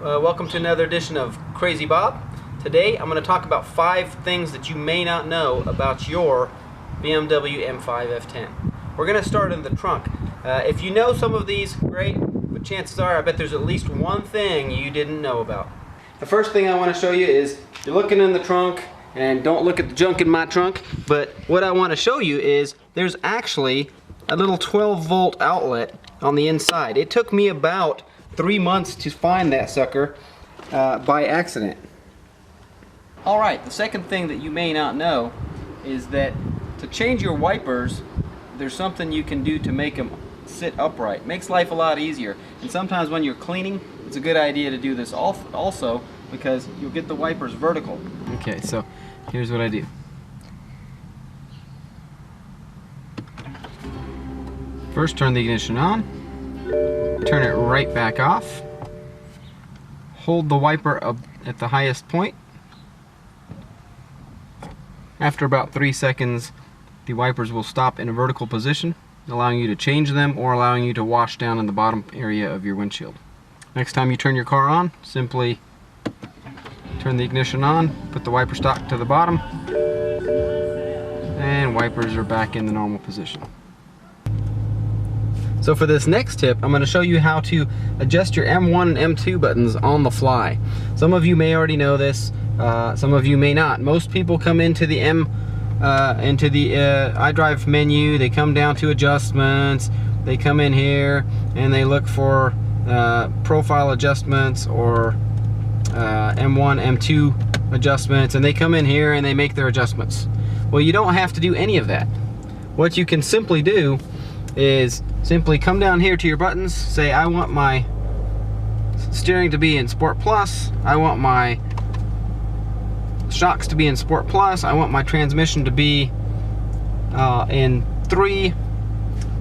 Welcome to another edition of Crazy Bob. Today I'm going to talk about 5 things that you may not know about your BMW M5 F10. We're going to start in the trunk. If you know some of these, great, but chances are I bet there's at least one thing you didn't know about. The first thing I want to show you is you're looking in the trunk, and don't look at the junk in my trunk, but what I want to show you is there's actually a little 12-volt outlet on the inside. It took me about 3 months to find that sucker by accident. Alright, the second thing that you may not know is that to change your wipers, there's something you can do to make them sit upright. Makes life a lot easier. And sometimes when you're cleaning, it's a good idea to do this also because you'll get the wipers vertical. Okay, so here's what I do. First, turn the ignition on. Turn it right back off. Hold the wiper up at the highest point. After about 3 seconds, the wipers will stop in a vertical position, allowing you to change them or allowing you to wash down in the bottom area of your windshield. Next time you turn your car on, simply turn the ignition on, put the wiper stock to the bottom, and wipers are back in the normal position. So for this next tip, I'm going to show you how to adjust your M1 and M2 buttons on the fly. Some of you may already know this, some of you may not. Most people come into the iDrive menu, they come down to adjustments, they come in here and they look for profile adjustments or M1, M2 adjustments, and they come in here and they make their adjustments. Well, you don't have to do any of that. What you can simply do is simply come down here to your buttons, say I want my steering to be in Sport Plus, I want my shocks to be in Sport Plus, I want my transmission to be in 3,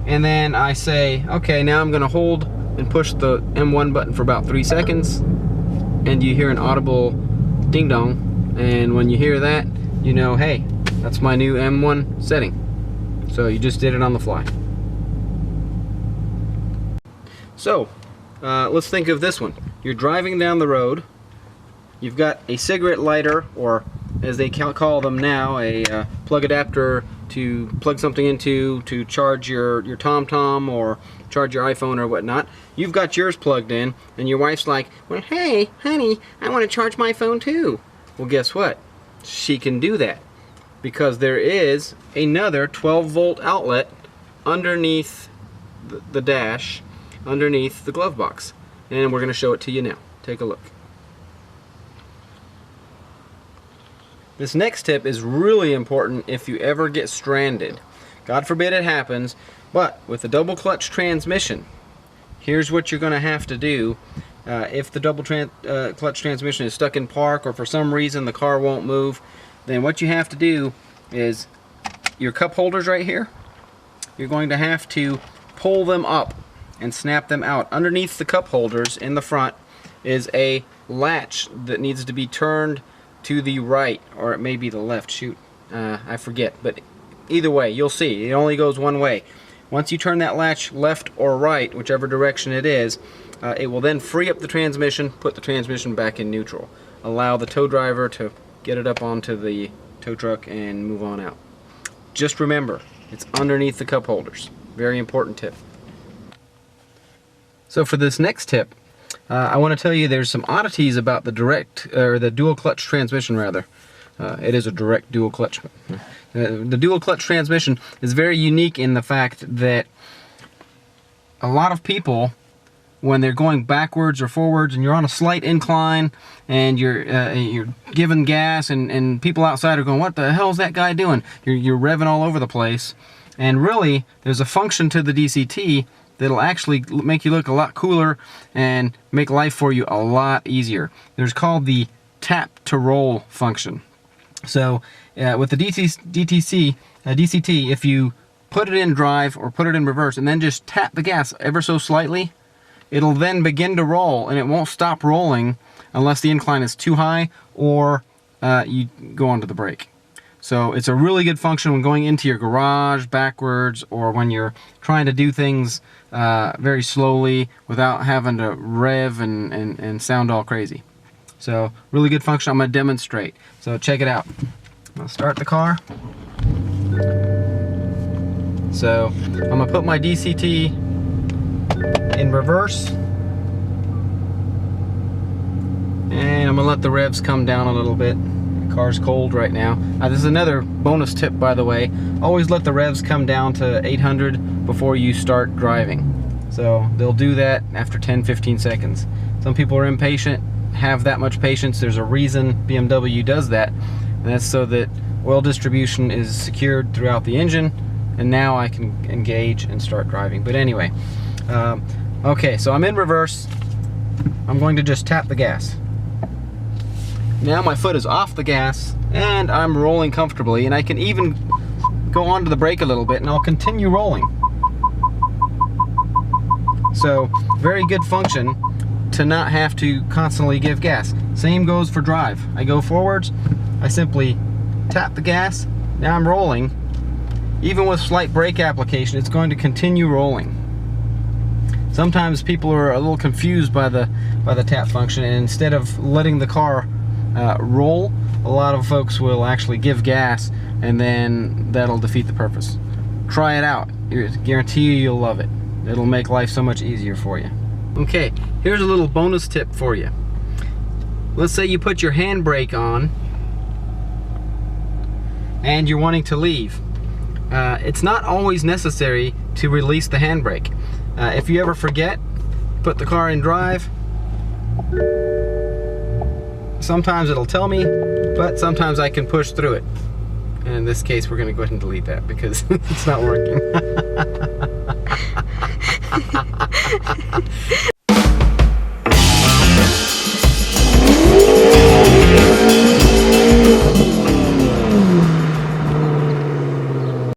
and then I say okay, now I'm going to hold and push the M1 button for about 3 seconds, and you hear an audible ding dong, and when you hear that, you know, hey, that's my new M1 setting. So you just did it on the fly. So, let's think of this one. You're driving down the road, you've got a cigarette lighter, or as they call them now, a plug adapter to plug something into to charge your TomTom or charge your iPhone or whatnot. You've got yours plugged in, and your wife's like, well, hey, honey, I want to charge my phone too. Well, guess what? She can do that because there is another 12-volt outlet underneath the dash, underneath the glove box, and we're going to show it to you now. Take a look. This next tip is really important if you ever get stranded. God forbid it happens, but with a double clutch transmission, here's what you're going to have to do. If the double clutch transmission is stuck in park, or for some reason the car won't move, then what you have to do is your cup holders right here, you're going to have to pull them up and snap them out. Underneath the cup holders in the front is a latch that needs to be turned to the right, or it may be the left, shoot, I forget, but either way, you'll see, it only goes one way. Once you turn that latch left or right, whichever direction it is, it will then free up the transmission, put the transmission back in neutral. Allow the tow driver to get it up onto the tow truck and move on out. Just remember, it's underneath the cup holders. Very important tip. So for this next tip, I want to tell you there's some oddities about the dual clutch transmission rather. It is a direct dual clutch. The dual clutch transmission is very unique in the fact that a lot of people, when they're going backwards or forwards and you're on a slight incline and you're giving gas and people outside are going, what the hell is that guy doing? You're revving all over the place. And really, there's a function to the DCT that'll actually make you look a lot cooler and make life for you a lot easier. There's called the tap to roll function. So with the DCT, if you put it in drive or put it in reverse and then just tap the gas ever so slightly, it'll then begin to roll, and it won't stop rolling unless the incline is too high or you go onto the brake. So it's a really good function when going into your garage backwards, or when you're trying to do things very slowly without having to rev and sound all crazy. So really good function. I'm going to demonstrate. So check it out. I'll start the car. So I'm going to put my DCT in reverse. And I'm going to let the revs come down a little bit. Car's cold right now. This is another bonus tip, by the way. Always let the revs come down to 800 before you start driving. So they'll do that after 10-15 seconds. Some people are impatient, have that much patience. There's a reason BMW does that, and that's so that oil distribution is secured throughout the engine, and now I can engage and start driving. But anyway, okay, so I'm in reverse. I'm going to just tap the gas. Now my foot is off the gas and I'm rolling comfortably, and I can even go onto the brake a little bit and I'll continue rolling. So very good function to not have to constantly give gas. Same goes for drive. I go forwards, I simply tap the gas, now I'm rolling. Even with slight brake application, it's going to continue rolling. Sometimes people are a little confused by the tap function, and instead of letting the car roll, a lot of folks will actually give gas, and then that'll defeat the purpose. Try it out. I guarantee you you'll love it. It'll make life so much easier for you. Okay, here's a little bonus tip for you. Let's say you put your handbrake on and you're wanting to leave. It's not always necessary to release the handbrake. If you ever forget, put the car in drive. Sometimes it'll tell me, but sometimes I can push through it. And in this case, we're going to go ahead and delete that because it's not working.